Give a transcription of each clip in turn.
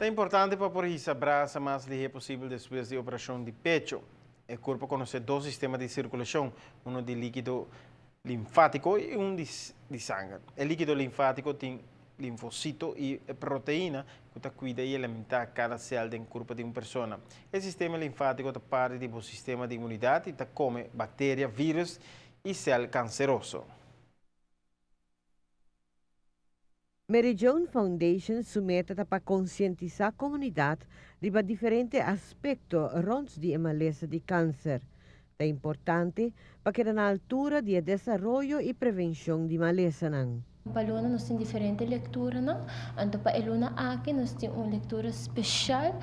É importante para por isso abraça mais ligeiro possível depois da operação de pecho. O corpo conhece dois sistemas de circulação, um de líquido linfático e um de sangue. O líquido linfático tem linfocito e proteína que cuida e alimenta cada célula do corpo de uma pessoa. O sistema linfático é parte do sistema de imunidade e come bactérias, vírus e células cancerosas. Mary Joan Foundation sumeta para conscientizar a comunidade de diferentes aspectos rond de maleza de câncer. É importante para que na altura de desenvolvimento e prevenção de maleza não. Paluna nós temos diferente leitura, não? Então, para Eluna aqui nós temos uma leitura especial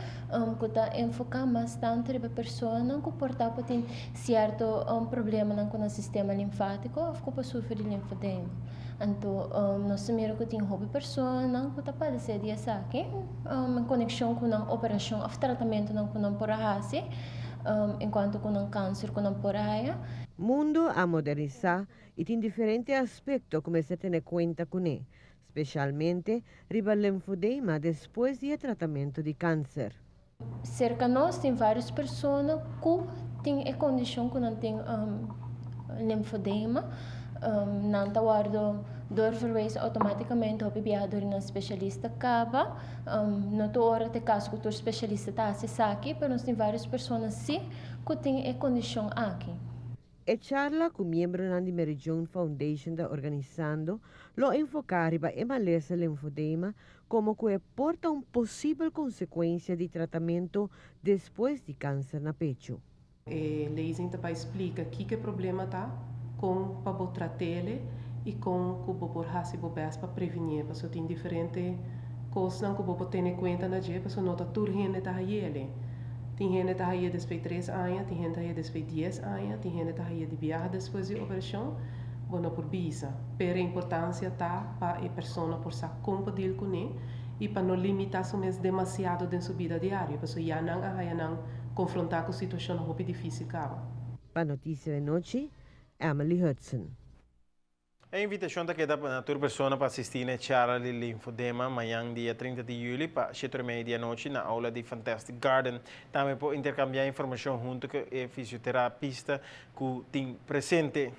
que está enfocada bastante na pessoa que porta por ter certo problema com o sistema linfático ou que sofre de linfodema. Então, nós temos que tem hobby pessoa que está padecendo disso aqui, em conexão com a operação, o tratamento com a porahase, enquanto com o câncer com a poraia. Mundo a modernizar e tem diferentes aspectos como se tem conta com ele, especialmente riba linfodema depois do tratamento de câncer. Cerca de nós tem várias pessoas que têm a condição que não tem linfodema, não está guardando dor verwees automaticamente ao bebeador na especialista acaba, não tô hora de caso que o especialista está acessando aqui, mas nós tem várias pessoas sim que têm a condição aqui. E charla com membro da Mary Joan Foundation da organizando lo enfocar riba e maleza linfodema como que porta possível consequência de tratamento depois de câncer na pecho. Leisen também explica que problema tá com para tratar ele e com que o hasi bobes para prevenir, porque tem diferentes coisas que o ter em conta na dia, porque não tá tudo gente tá ele. Tem gente que está depois de 3 anos, tem gente que está depois de 10 anos, tem gente que está de viagem depois da operação, bueno por visa. Pero a importância está para a pessoa por sa compartilhar com ele e para não limitar somente demasiado da sua vida diária, porque já não confrontar com situação muito difícil acaba. Para notícia de noite, Emily Hudson. A invitação da queda para toda pessoa para assistir na charla de linfodema amanhã, dia 30 de julho, para 7h30 da noite, na aula de Fantastic Garden. Também pode intercambiar informação junto com o fisioterapista que tem presente.